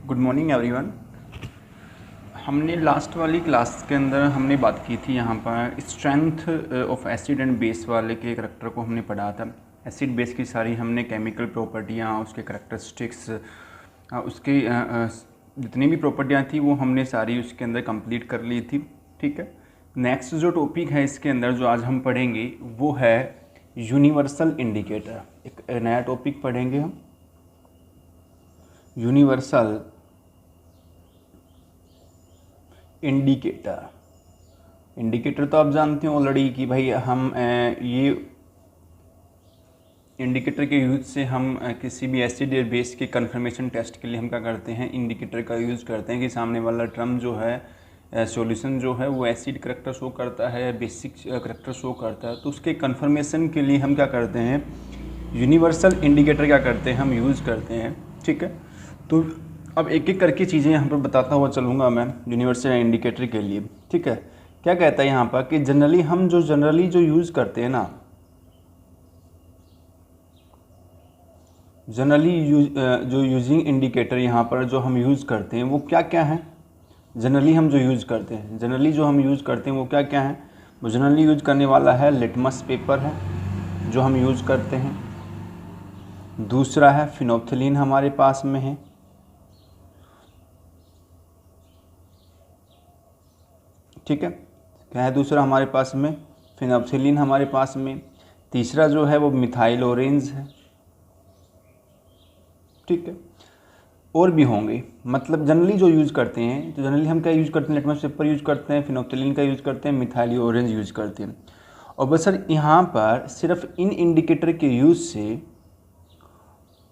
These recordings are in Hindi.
Good morning everyone. हमने लास्ट वाली क्लास के अंदर हमने बात की थी यहाँ पर strength of acid and base वाले के करैक्टर को हमने पढ़ा था। एसिड बेस की सारी हमने केमिकल प्रॉपर्टियाँ, उसके करैक्टरिस्टिक्स, उसके जितनी भी प्रॉपर्टियाँ थी वो हमने सारी उसके अंदर कंप्लीट कर ली थी। ठीक है, नेक्स्ट जो टॉपिक है इसके अंदर जो आज हम पढ़ेंगे वो है यूनिवर्सल इंडिकेटर। एक नया टॉपिक पढ़ेंगे हम, यूनिवर्सल इंडिकेटर। इंडिकेटर तो आप जानते हो ऑलरेडी कि भाई हम ये इंडिकेटर के यूज़ से हम किसी भी एसिड या बेस के कन्फर्मेशन टेस्ट के लिए हम क्या करते हैं, इंडिकेटर का यूज़ करते हैं कि सामने वाला टर्म जो है सॉल्यूशन जो है वो एसिड करैक्टर शो करता है, बेसिक करैक्टर शो करता है, तो उसके कन्फर्मेशन के लिए हम क्या करते हैं, यूनिवर्सल इंडिकेटर क्या करते हैं, हम यूज़ करते हैं। ठीक है, तो अब एक एक करके चीज़ें यहाँ पर बताता हुआ चलूँगा मैं यूनिवर्सल इंडिकेटर के लिए। ठीक है, क्या कहता है यहाँ पर कि जनरली हम जो यूज़ करते हैं ना, जो यूजिंग इंडिकेटर यहाँ पर जो हम यूज़ करते हैं वो क्या क्या है। जनरली हम जो यूज़ करते हैं वो क्या क्या है। वो जनरली यूज़ करने वाला है लिटमस पेपर है जो हम यूज़ करते हैं। दूसरा है फिनोप्थिलीन हमारे पास में है। ठीक है, क्या है दूसरा हमारे पास में, फिनोप्थिलीन हमारे पास में। तीसरा जो है वो मिथाइल ऑरेंज है। ठीक है, और भी होंगे, मतलब जनरली जो यूज़ करते हैं, तो जनरली हम क्या यूज़ करते हैं, लिटमस पेपर यूज़ करते हैं, फिनोप्थिलीन का यूज़ करते हैं, मिथाइल ऑरेंज यूज़ करते हैं। और बस सर यहाँ पर सिर्फ इन इंडिकेटर के यूज़ से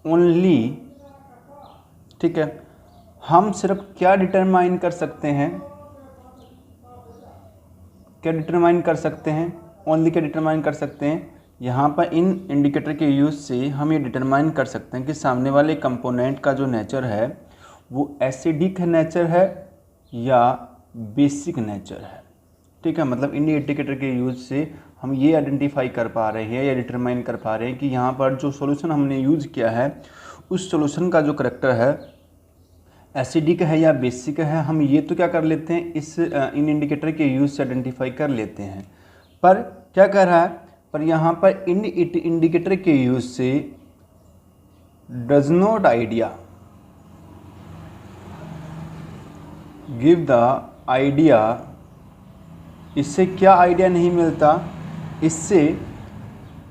ओनली, ठीक है, हम सिर्फ क्या डिटरमाइन कर सकते हैं, ओनली क्या डिटरमाइन कर सकते हैं, यहाँ पर इन इंडिकेटर के यूज़ से हम ये डिटरमाइन कर सकते हैं कि सामने वाले कंपोनेंट का जो नेचर है वो एसिडिक नेचर है या बेसिक नेचर है। ठीक है, मतलब इन इंडिकेटर के यूज़ से हम ये आइडेंटिफाई कर पा रहे हैं या डिटरमाइन कर पा रहे हैं कि यहाँ पर जो सॉल्यूशन हमने यूज़ किया है उस सॉल्यूशन का जो करैक्टर है एसिडिक है या बेसिक है। हम ये तो क्या कर लेते हैं, इन इंडिकेटर के यूज़ से आइडेंटिफाई कर लेते हैं, पर क्या कर रहा है, पर यहाँ पर इन इंडिकेटर के यूज़ से does not idea give the idea, इससे क्या आइडिया नहीं मिलता, इससे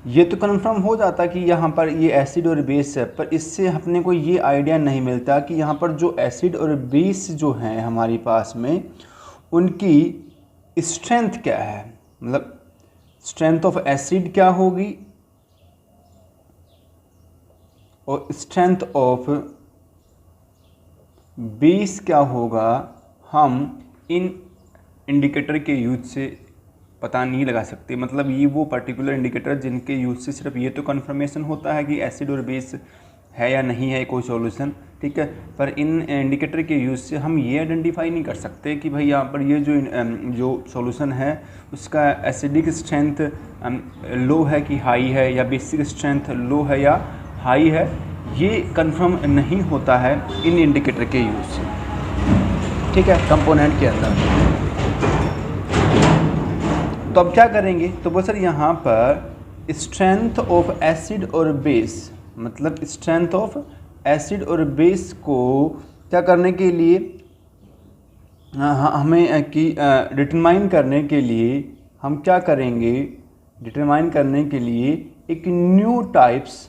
ये तो कन्फर्म हो जाता कि यहाँ पर ये एसिड और बेस है, पर इससे अपने को ये आइडिया नहीं मिलता कि यहाँ पर जो एसिड और बेस जो हैं हमारे पास में उनकी स्ट्रेंथ क्या है, मतलब स्ट्रेंथ ऑफ एसिड क्या होगी और स्ट्रेंथ ऑफ बेस क्या होगा, हम इन इंडिकेटर के यूज से पता नहीं लगा सकते। मतलब ये वो पर्टिकुलर इंडिकेटर जिनके यूज से सिर्फ ये तो कन्फर्मेशन होता है कि एसिड और बेस है या नहीं है कोई सॉल्यूशन। ठीक है, पर इन इंडिकेटर के यूज़ से हम ये आइडेंटिफाई नहीं कर सकते कि भाई यहाँ पर ये जो सॉल्यूशन है उसका एसिडिक स्ट्रेंथ लो है कि हाई है, या बेसिक स्ट्रेंथ लो है या हाई है, ये कंफर्म नहीं होता है इन इंडिकेटर के यूज़ से। ठीक है, कंपोनेंट के अंदर। तो अब क्या करेंगे, तो वो सर यहाँ पर स्ट्रेंथ ऑफ एसिड और बेस, मतलब स्ट्रेंथ ऑफ एसिड और बेस को क्या करने के लिए हमें कि डिटरमाइन करने के लिए हम क्या करेंगे, डिटरमाइन करने के लिए एक न्यू टाइप्स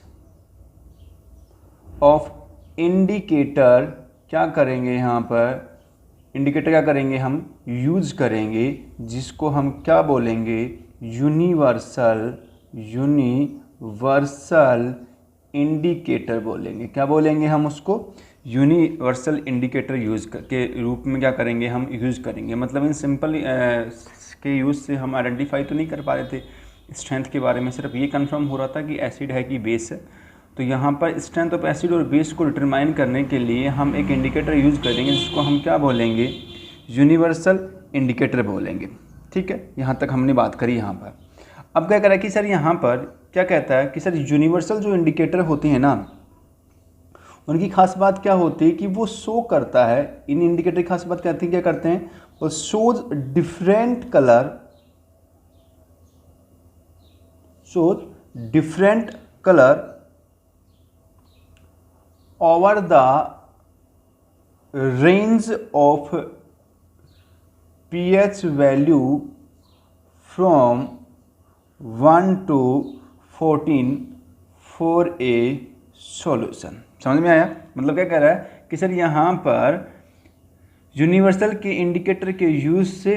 ऑफ इंडिकेटर क्या करेंगे, यहाँ पर इंडिकेटर क्या करेंगे हम यूज़ करेंगे, जिसको हम क्या बोलेंगे, यूनिवर्सल इंडिकेटर बोलेंगे। क्या बोलेंगे हम उसको, यूनिवर्सल इंडिकेटर यूज़ के रूप में क्या करेंगे, हम यूज़ करेंगे। मतलब इन सिंपल के यूज़ से हम आइडेंटिफाई तो नहीं कर पा रहे थे स्ट्रेंथ के बारे में, सिर्फ ये कंफर्म हो रहा था कि एसिड है कि बेस है। तो यहाँ पर स्ट्रेंथ ऑफ एसिड और बेस को डिटरमाइन करने के लिए हम एक इंडिकेटर यूज़ करेंगे जिसको हम क्या बोलेंगे, यूनिवर्सल इंडिकेटर बोलेंगे। ठीक है, यहाँ तक हमने बात करी। यहाँ पर अब क्या करा कि सर यहाँ पर क्या कहता है कि सर यूनिवर्सल जो इंडिकेटर होते हैं ना उनकी खास बात क्या होती है कि वो शो करता है, इन इंडिकेटर की खास बात कहते हैं क्या करते हैं, वो shows different colour over the range of pH value from 1 to 14 for a solution. समझ में आया? मतलब क्या कह रहा है कि सर यहाँ पर यूनिवर्सल के इंडिकेटर के यूज़ से,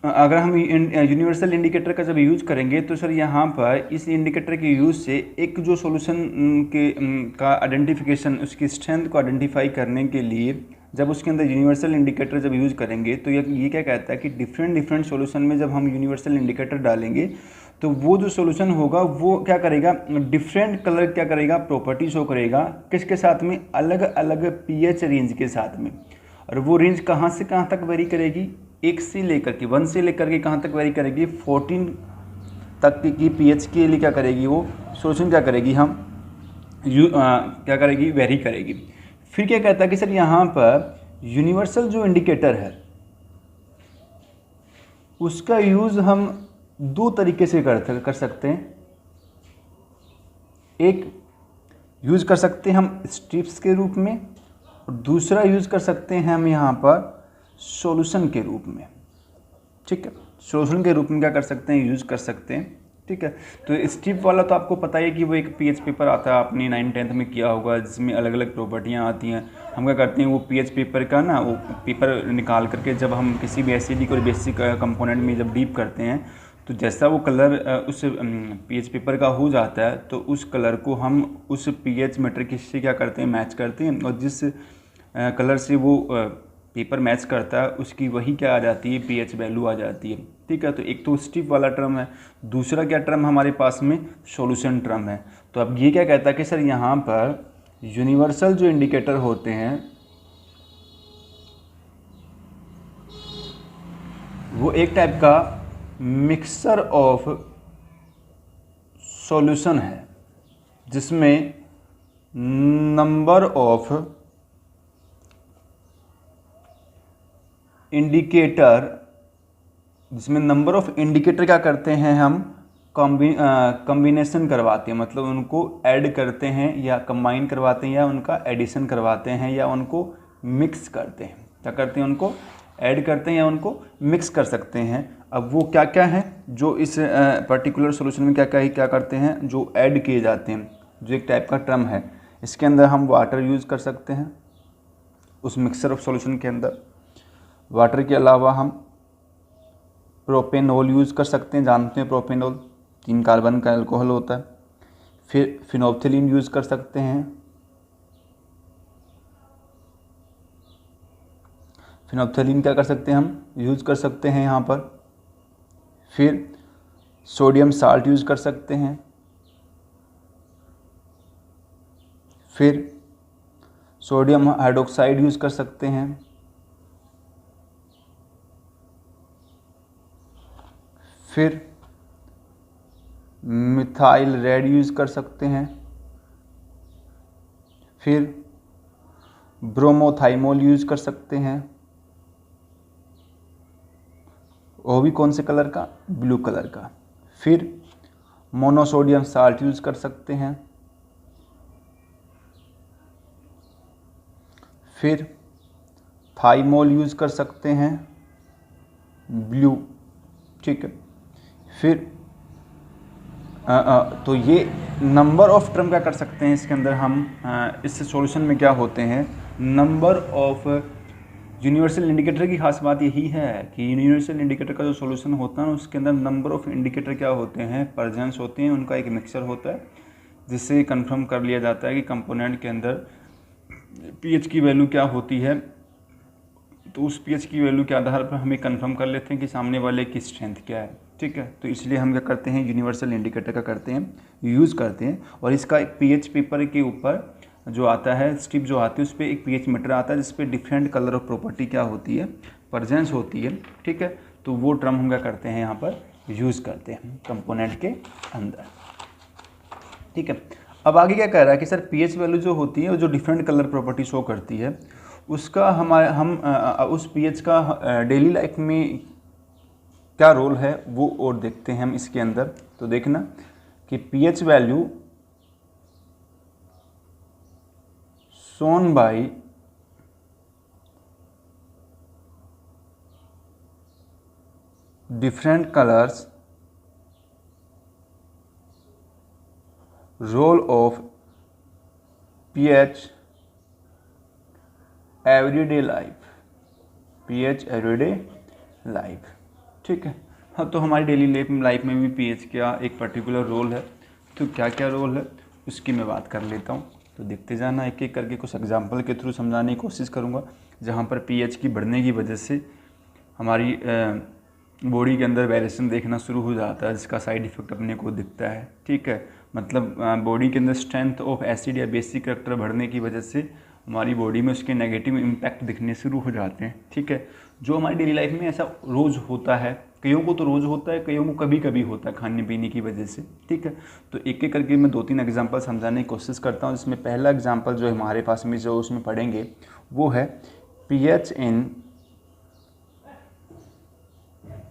अगर हम यूनिवर्सल इंडिकेटर का जब यूज़ करेंगे तो सर यहाँ पर इस इंडिकेटर के यूज़ से एक जो सॉल्यूशन के का आइडेंटिफिकेशन, उसकी स्ट्रेंथ को आइडेंटिफाई करने के लिए जब उसके अंदर यूनिवर्सल इंडिकेटर जब यूज़ करेंगे तो ये क्या कहता है कि डिफरेंट सॉल्यूशन में जब हम यूनिवर्सल इंडिकेटर डालेंगे तो वो जो सॉल्यूशन होगा वो क्या करेगा, डिफरेंट कलर क्या करेगा, प्रॉपर्टी शो करेगा। किसके साथ में? अलग अलग पीएच रेंज के साथ में। और वो रेंज कहाँ से कहाँ तक वेरी करेगी? 1 से लेकर के 1 से लेकर के कहाँ तक वेरी करेगी? 14 तक की पीएच के लिए क्या करेगी, वो सॉल्यूशन क्या करेगी, क्या करेगी, वेरी करेगी। फिर क्या कहता है कि सर यहाँ पर यूनिवर्सल जो इंडिकेटर है उसका यूज़ हम 2 तरीके से कर सकते हैं। एक यूज़ कर सकते हैं हम स्ट्रिप्स के रूप में, और दूसरा यूज़ कर सकते हैं हम यहाँ पर सॉल्यूशन के रूप में। ठीक है, सॉल्यूशन के रूप में क्या कर सकते हैं, यूज़ कर सकते हैं। ठीक है, तो स्ट्रिप वाला तो आपको पता है कि वो एक पीएच पेपर आता है, आपने 9th-10th में किया होगा, जिसमें अलग अलग प्रॉपर्टियाँ आती हैं। हम क्या करते हैं, वो पीएच पेपर का ना वो पेपर निकाल करके जब हम किसी भी एसिडिक और बेसिक कंपोनेंट में जब डीप करते हैं तो जैसा वो कलर उस पीएच पेपर का हो जाता है तो उस कलर को हम उस पीएच मैट्रिक्स से क्या करते हैं, मैच करते हैं, और जिस कलर से वो पेपर मैच करता है उसकी वही क्या आ जाती है, पीएच वैल्यू आ जाती है। ठीक है, तो एक तो स्ट्रिप वाला टर्म है, दूसरा क्या टर्म हमारे पास में, सॉल्यूशन टर्म है। तो अब ये क्या कहता है कि सर यहाँ पर यूनिवर्सल जो इंडिकेटर होते हैं वो एक टाइप का मिक्सचर ऑफ सॉल्यूशन है, जिसमें नंबर ऑफ इंडिकेटर क्या करते हैं, हम कॉम्बिनेशन करवाते हैं, मतलब उनको ऐड करते हैं या कंबाइन करवाते हैं या उनका एडिशन करवाते हैं या उनको मिक्स करते हैं। क्या करते हैं, उनको ऐड करते हैं या उनको मिक्स कर सकते हैं। अब वो क्या क्या है जो इस पर्टिकुलर सॉल्यूशन में क्या करते हैं, जो ऐड किए जाते हैं, जो एक टाइप का टर्म है। इसके अंदर हम वाटर यूज़ कर सकते हैं उस मिक्सचर ऑफ सॉल्यूशन के अंदर। वाटर के अलावा हम प्रोपेनॉल यूज़ कर सकते हैं, जानते हैं प्रोपेनॉल 3 कार्बन का अल्कोहल होता है। फिर फिनोप्थिलीन यूज़ कर सकते हैं, फिनोप्थिलीन क्या कर सकते हैं, हम यूज़ कर सकते हैं यहाँ पर। फिर सोडियम साल्ट यूज़ कर सकते हैं। फिर सोडियम हाइड्रोक्साइड यूज़ कर सकते हैं। फिर मिथाइल रेड यूज़ कर सकते हैं। फिर ब्रोमोथाइमोल यूज़ कर सकते हैं, वो भी कौन से कलर का, ब्लू कलर का। फिर मोनोसोडियम साल्ट यूज़ कर सकते हैं। फिर थाइमोल यूज़ कर सकते हैं, ब्लू। ठीक है, फिर तो ये नंबर ऑफ टर्म क्या कर सकते हैं इसके अंदर हम, इस सॉल्यूशन में क्या होते हैं, नंबर ऑफ यूनिवर्सल इंडिकेटर की खास बात यही है कि यूनिवर्सल इंडिकेटर का जो सॉल्यूशन होता है उसके अंदर नंबर ऑफ इंडिकेटर क्या होते हैं, प्रेजेंस होते हैं, उनका एक मिक्सचर होता है, जिससे कंफर्म कर लिया जाता है कि कंपोनेंट के अंदर पीएच की वैल्यू क्या होती है। तो उस पीएच की वैल्यू के आधार पर हमें कंफर्म कर लेते हैं कि सामने वाले की स्ट्रेंथ क्या है। ठीक है, तो इसलिए हम क्या करते हैं, यूनिवर्सल इंडिकेटर का करते हैं, यूज़ करते हैं। और इसका एक पीएच पेपर के ऊपर जो आता है, स्ट्रिप जो आती है, उस पर एक पीएच मीटर आता है जिस पे डिफरेंट कलर ऑफ प्रॉपर्टी क्या होती है, प्रेजेंस होती है। ठीक है, तो वो टर्म हम क्या करते हैं यहाँ पर यूज़ करते हैं कंपोनेंट के अंदर। ठीक है, अब आगे क्या कह रहा है कि सर पीएच वैल्यू जो होती है वो जो डिफरेंट कलर प्रॉपर्टी शो करती है उसका उस पीएच का डेली लाइफ में क्या रोल है वो और देखते हैं हम इसके अंदर। तो देखना कि pH value shown by different colours role of pH everyday life, pH everyday life. ठीक है, हाँ तो हमारी डेली लाइफ में भी pH का एक पर्टिकुलर रोल है। तो क्या क्या रोल है उसकी मैं बात कर लेता हूँ। तो देखते जाना, एक एक करके कुछ एग्जांपल के थ्रू समझाने की कोशिश करूँगा जहाँ पर pH की बढ़ने की वजह से हमारी बॉडी के अंदर वेरिएशन देखना शुरू हो जाता है, जिसका साइड इफेक्ट अपने को दिखता है। ठीक है, मतलब बॉडी के अंदर स्ट्रेंथ ऑफ एसिड या बेसिक करेक्टर बढ़ने की वजह से हमारी बॉडी में उसके नेगेटिव इम्पैक्ट दिखने शुरू हो जाते हैं। ठीक है, जो हमारी डेली लाइफ में ऐसा रोज़ होता है, कईयों को तो रोज़ होता है, कईयों को कभी कभी होता है खाने पीने की वजह से। ठीक है, तो एक एक करके मैं 2-3 एग्जांपल समझाने की कोशिश करता हूँ, जिसमें पहला एग्जांपल जो हमारे पास में जो उसमें पढ़ेंगे वो है pH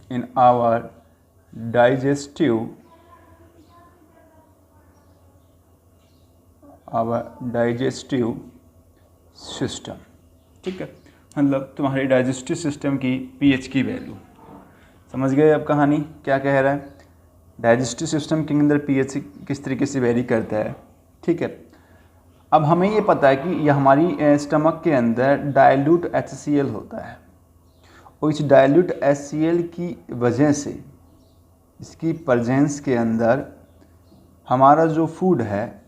in our digestive system. ठीक है, मतलब तुम्हारे डाइजेस्टिव सिस्टम की पीएच की वैल्यू समझ गए। अब कहानी क्या कह रहा है, डाइजेस्टिव सिस्टम के अंदर पीएच किस तरीके से वेरी करता है। ठीक है, अब हमें ये पता है कि यह हमारी स्टमक के अंदर डाइल्यूट HCl होता है और इस डाइल्यूट HCl की वजह से, इसकी प्रेजेंस के अंदर हमारा जो फूड है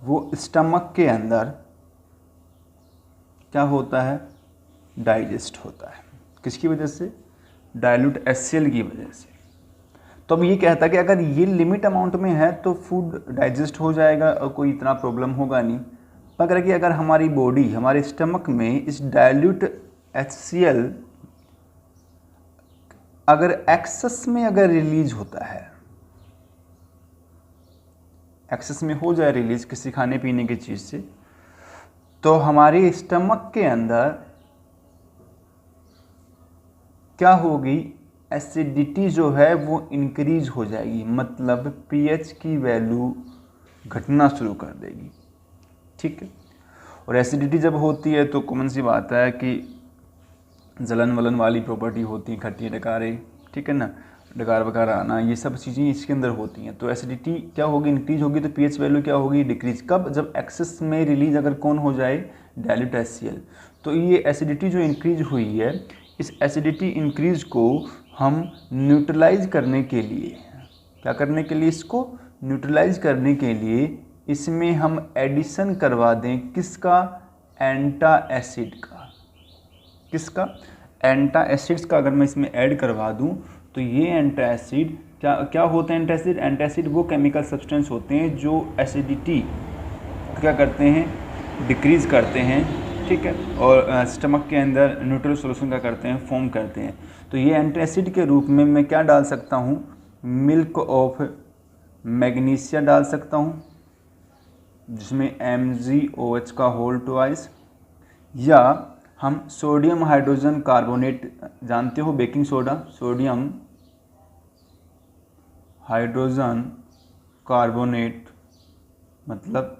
वो स्टमक के अंदर क्या होता है, डाइजेस्ट होता है। किसकी वजह से, डाइल्यूट HCl की वजह से। तो अब ये कहता है कि अगर ये लिमिट अमाउंट में है तो फूड डाइजेस्ट हो जाएगा और कोई इतना प्रॉब्लम होगा नहीं। मगर कि अगर हमारी बॉडी, हमारे स्टमक में इस डाइल्यूट HCl अगर एक्सेस में अगर रिलीज होता है, एक्सेस में हो जाए रिलीज किसी खाने पीने की चीज़ से, तो हमारे स्टमक के अंदर क्या होगी, एसिडिटी जो है वो इंक्रीज हो जाएगी, मतलब पीएच की वैल्यू घटना शुरू कर देगी। ठीक है, और एसिडिटी जब होती है तो कॉमन सी बात है कि जलन वलन वाली प्रॉपर्टी होती है, खट्टी डकारे, ठीक है ना, डकार वकार आना, ये सब चीज़ें इसके अंदर होती हैं। तो एसिडिटी क्या होगी, इंक्रीज होगी, तो पीएच वैल्यू क्या होगी, डिक्रीज। कब, जब एक्सेस में रिलीज अगर कौन हो जाए, डाइल्यूट HCl। तो ये एसिडिटी जो इंक्रीज हुई है, इस एसिडिटी इंक्रीज को हम न्यूट्रलाइज करने के लिए, क्या करने के लिए, इसको न्यूट्रलाइज करने के लिए इसमें हम एडिशन करवा दें किसका, एंटा एसिड का। किसका, एंटा एसिड्स का अगर मैं इसमें ऐड करवा दूं तो ये एंटा एसिड क्या होते हैं, एंटासिड। एंटासिड वो केमिकल सब्सटेंस होते हैं जो एसिडिटी क्या करते हैं, डिक्रीज़ करते हैं। ठीक है, और स्टमक के अंदर न्यूट्रल सॉल्यूशन का करते हैं, फॉर्म करते हैं। तो ये एंटासिड के रूप में मैं क्या डाल सकता हूँ, मिल्क ऑफ मैग्नीशिया डाल सकता हूँ, जिसमें MgOH का होल ट्वाइस, या हम सोडियम हाइड्रोजन कार्बोनेट, जानते हो baking soda, sodium hydrogen carbonate मतलब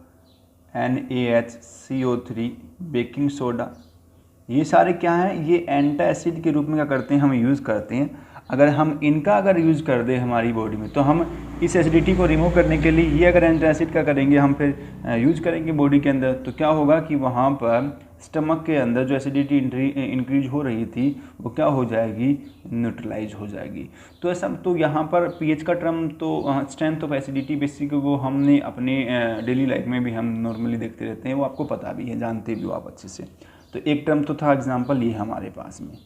NaHCO3, बेकिंग सोडा, ये सारे क्या हैं, ये एंटा एसिड के रूप में क्या करते हैं, हम यूज़ करते हैं। अगर हम इनका अगर यूज़ कर दें हमारी बॉडी में, तो हम इस एसिडिटी को रिमूव करने के लिए ये अगर एंटा एसिड का करेंगे, हम फिर यूज़ करेंगे बॉडी के अंदर, तो क्या होगा कि वहाँ पर स्टमक के अंदर जो एसिडिटी इंक्रीज हो रही थी वो क्या हो जाएगी, न्यूट्रलाइज हो जाएगी। तो ऐसा, तो यहाँ पर पीएच का टर्म तो स्ट्रेंथ ऑफ एसिडिटी बेसिक वो हमने अपने डेली लाइफ में भी हम नॉर्मली देखते रहते हैं, वो आपको पता भी है, जानते भी हो आप अच्छे से। तो एक टर्म तो था, एग्जाम्पल ये हमारे पास में।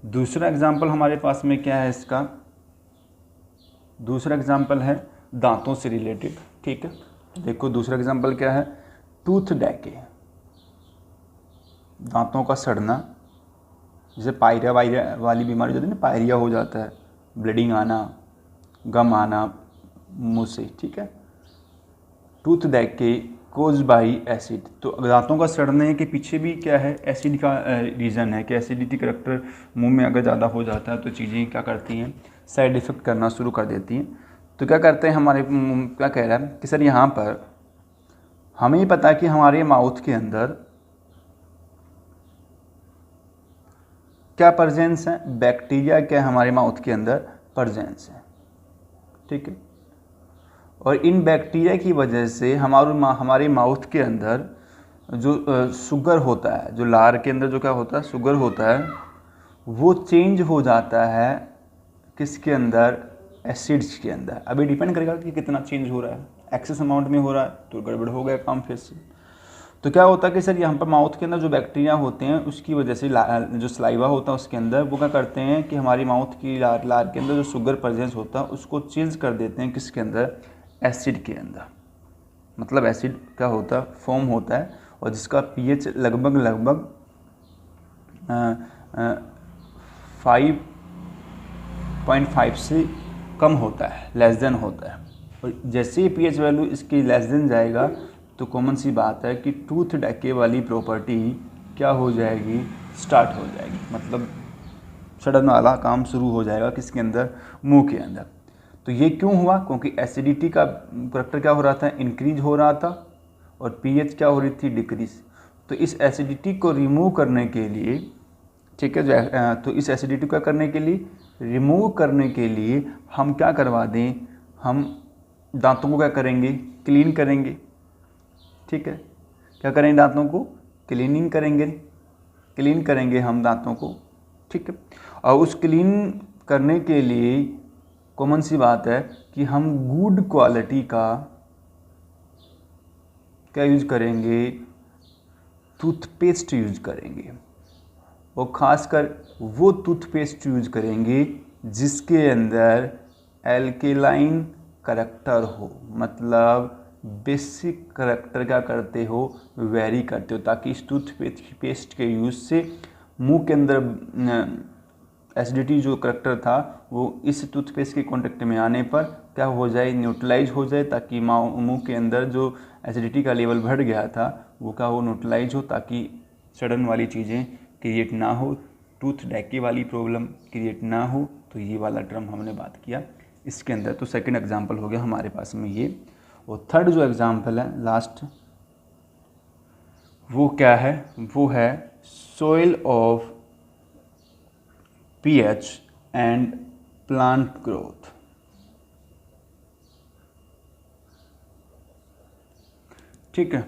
दूसरा एग्जाम्पल हमारे पास में क्या है इसका, दूसरा एग्जाम्पल है दांतों से रिलेटेड। ठीक है, देखो दूसरा एग्जाम्पल क्या है, टूथ डैके, दांतों का सड़ना, जैसे पायरिया वाली बीमारी होती है ना, पायरिया हो जाता है, ब्लीडिंग आना, गम आना मुंह से। ठीक है, tooth decay cause by acid. तो दांतों का सड़ने के पीछे भी क्या है, एसिड का रीज़न है कि एसिडिटी करैक्टर मुंह में अगर ज़्यादा हो जाता है तो चीज़ें क्या करती हैं, साइड इफ़ेक्ट करना शुरू कर देती हैं। तो क्या करते हैं हमारे क्या कह रहा है कि सर यहाँ पर हमें ही पता है कि हमारे माउथ के अंदर क्या प्रेजेंस है, बैक्टीरिया क्या हमारे माउथ के अंदर प्रेजेंस है, ठीक है। और इन बैक्टीरिया की वजह से हमारे माउथ के अंदर जो शुगर होता है, जो लार के अंदर जो क्या होता है शुगर होता है, वो चेंज हो जाता है किसके अंदर, एसिड्स के अंदर। अभी डिपेंड करेगा कि कितना चेंज हो रहा है, एक्सेस अमाउंट में हो रहा है तो गड़बड़ हो गया काम फिर से। तो क्या होता है कि सर यहाँ पर माउथ के अंदर जो बैक्टीरिया होते हैं उसकी वजह से जो सलाइवा होता है उसके अंदर वो क्या करते हैं कि हमारी माउथ की लार के अंदर जो शुगर प्रेजेंस होता है उसको चेंज कर देते हैं किसके अंदर, एसिड के अंदर। मतलब एसिड क्या होता है, फॉर्म होता है और जिसका पीएच लगभग 5.5 से कम होता है, लेस देन होता है। और जैसे ही पीएच वैल्यू इसकी लेस देन जाएगा तो कॉमन सी बात है कि टूथ डेके वाली प्रॉपर्टी क्या हो जाएगी, स्टार्ट हो जाएगी। मतलब सड़न वाला काम शुरू हो जाएगा किसके अंदर, मुंह के अंदर। तो ये क्यों हुआ, क्योंकि एसिडिटी का करैक्टर क्या हो रहा था, इंक्रीज हो रहा था और पीएच क्या हो रही थी, डिक्रीज। तो इस एसिडिटी को रिमूव करने के लिए, ठीक है, तो इस एसिडिटी को करने के लिए, रिमूव करने के लिए हम क्या करवा दें, हम दांतों को क्या करेंगे, क्लीन करेंगे, ठीक है। क्या करेंगे, दांतों को क्लीनिंग करेंगे, क्लीन करेंगे हम दांतों को, ठीक है। और उस क्लीन करने के लिए कॉमन सी बात है कि हम गुड क्वालिटी का क्या यूज करेंगे, टूथपेस्ट यूज करेंगे। और ख़ासकर वो टूथपेस्ट यूज करेंगे जिसके अंदर एल्केलाइन करैक्टर हो, मतलब बेसिक करैक्टर क्या करते हो, वेरी करते हो, ताकि इस टूथपेस्ट के यूज़ से मुंह के अंदर एसिडिटी जो करैक्टर था वो इस टूथपेस्ट के कांटेक्ट में आने पर क्या हो जाए, न्यूट्रलाइज हो जाए, ताकि मुंह के अंदर जो एसिडिटी का लेवल बढ़ गया था वो क्या हो, न्यूट्रलाइज हो, ताकि सड़न वाली चीज़ें क्रिएट ना हो, टूथ डेके वाली प्रॉब्लम क्रिएट ना हो। तो ये वाला टर्म हमने बात किया इसके अंदर। तो सेकंड एग्जांपल हो गया हमारे पास में ये। और थर्ड जो एग्जांपल है लास्ट, वो क्या है, वो है soil of pH and plant growth. ठीक है,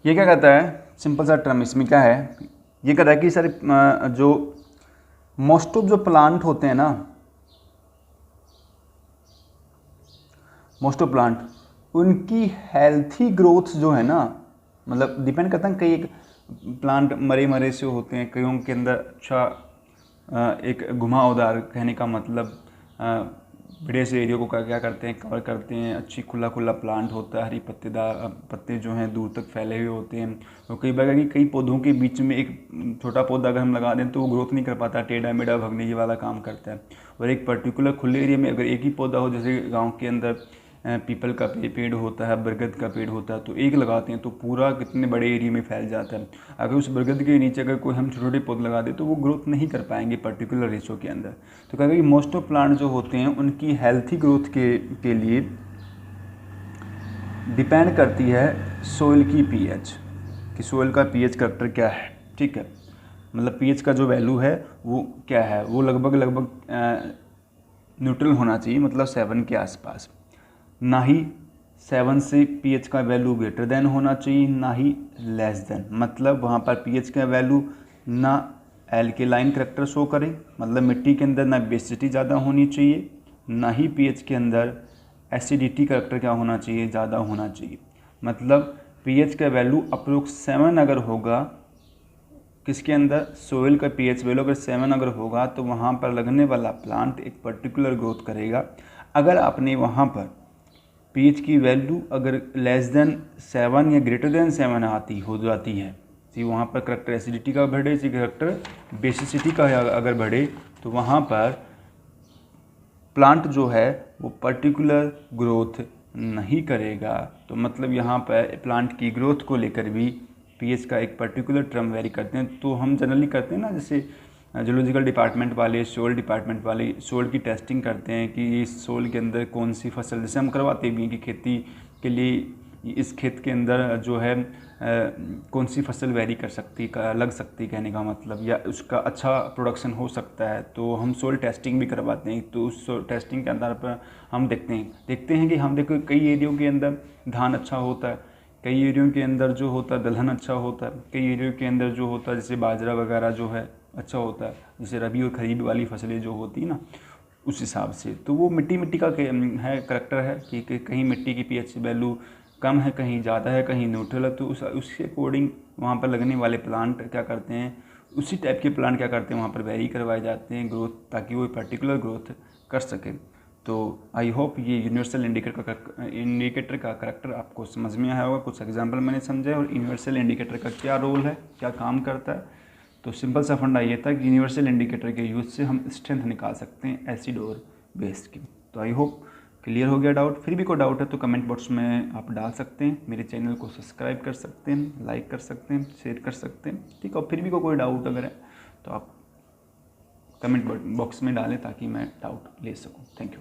ये क्या कहता है, सिंपल सा टर्म इसमें क्या है, ये कहता है कि सर जो मोस्ट ऑफ जो प्लांट होते हैं ना, मोस्ट ऑफ प्लांट, उनकी हेल्थी ग्रोथ जो है ना, मतलब डिपेंड करता है, कई एक प्लांट मरे से होते हैं, कईयों के अंदर अच्छा एक घुमावदार, कहने का मतलब बड़े से एरिया को क्या करते हैं, कवर करते हैं, अच्छी खुला प्लांट होता है, हरी पत्तेदार पत्ते जो हैं दूर तक फैले हुए होते हैं। और कई बार कि कई पौधों के बीच में एक छोटा पौधा अगर हम लगा दें तो वो ग्रोथ नहीं कर पाता, टेढ़ा मेढ़ा भगने ये वाला काम करता है। और एक पर्टिकुलर खुले एरिया में अगर एक ही पौधा हो, जैसे गाँव के अंदर पीपल का पेड़ होता है, बरगद का पेड़ होता है, तो एक लगाते हैं तो पूरा कितने बड़े एरिया में फैल जाता है। अगर उस बरगद के नीचे अगर कोई हम छोटे छोटे पौधे लगा दें तो वो ग्रोथ नहीं कर पाएंगे पर्टिकुलर रेशो के अंदर। तो क्या कि मोस्ट ऑफ प्लांट जो होते हैं उनकी हेल्थी ग्रोथ के लिए डिपेंड करती है सोइल की पीएच, कि सोइल का पीएच करैक्टर क्या है, ठीक है। मतलब पीएच का जो वैल्यू है वो क्या है, वो लगभग न्यूट्रल होना चाहिए, मतलब 7 के आसपास। ना ही 7 से पीएच का वैल्यू ग्रेटर देन होना चाहिए, ना ही लेस देन। मतलब वहाँ पर पीएच का वैल्यू ना एल्केलाइन करैक्टर शो करे, मतलब मिट्टी के अंदर ना बेसिसिटी ज़्यादा होनी चाहिए, ना ही पीएच के अंदर एसिडिटी करैक्टर क्या होना चाहिए, ज़्यादा होना चाहिए। मतलब पीएच का वैल्यू अप्रोक्स 7 अगर होगा, किसके अंदर, सोइल का पीएच वैल्यू अगर 7 अगर होगा तो वहाँ पर लगने वाला प्लांट एक पर्टिकुलर ग्रोथ करेगा। अगर आपने वहाँ पर पीएच की वैल्यू अगर लेस देन 7 या ग्रेटर देन 7 हो जाती है, तो वहाँ पर करैक्टर एसिडिटी का बढ़े, करैक्टर बेसिसिटी का अगर बढ़े, तो वहाँ पर प्लांट जो है वो पर्टिकुलर ग्रोथ नहीं करेगा तो मतलब यहाँ पर प्लांट की ग्रोथ को लेकर भी पीएच का एक पर्टिकुलर टर्म वेरी करते हैं। तो हम जनरली करते हैं ना, जैसे जूलॉजिकल डिपार्टमेंट वाले, सोल डिपार्टमेंट वाले सोल की टेस्टिंग करते हैं कि इस सोल के अंदर कौन सी फसल, जैसे हम करवाते भी हैं कि खेती के लिए इस खेत के अंदर जो है कौन सी फसल वेरी कर सकती लग सकती, कहने का मतलब, या उसका अच्छा प्रोडक्शन हो सकता है। तो हम सोल टेस्टिंग भी करवाते हैं। तो उस टेस्टिंग के आधार पर हम देखते हैं कि हम देखो कई एरियो के अंदर धान अच्छा होता है, कई एरियो के अंदर जो होता है दलहन अच्छा होता है, कई एरियो के अंदर जो होता है जैसे बाजरा वगैरह जो है अच्छा होता है, जैसे रबी और खरीफ वाली फसलें जो होती है ना, उस हिसाब से। तो वो मिट्टी का है करैक्टर है कि कहीं मिट्टी की पीएच वैल्यू कम है, कहीं ज़्यादा है, कहीं न्यूट्रल है। तो उसके अकॉर्डिंग वहाँ पर लगने वाले प्लांट क्या करते हैं, उसी टाइप के प्लांट क्या करते हैं वहाँ पर वेरी करवाए जाते हैं ग्रोथ, ताकि वो पर्टिकुलर ग्रोथ कर सके। तो आई होप ये यूनिवर्सल इंडिकेटर का करैक्टर आपको समझ में आया होगा। कुछ एग्जाम्पल मैंने समझा और यूनिवर्सल इंडिकेटर का क्या रोल है, क्या काम करता है। तो सिंपल सा फंडा ये था कि यूनिवर्सल इंडिकेटर के यूज़ से हम स्ट्रेंथ निकाल सकते हैं एसिड और बेस की। तो आई होप क्लियर हो गया डाउट। फिर भी कोई डाउट है तो कमेंट बॉक्स में आप डाल सकते हैं। मेरे चैनल को सब्सक्राइब कर सकते हैं, लाइक कर सकते हैं, शेयर कर सकते हैं, ठीक है। और फिर भी कोई डाउट अगर है तो आप कमेंट बॉक्स में डालें ताकि मैं डाउट ले सकूँ। Thank you.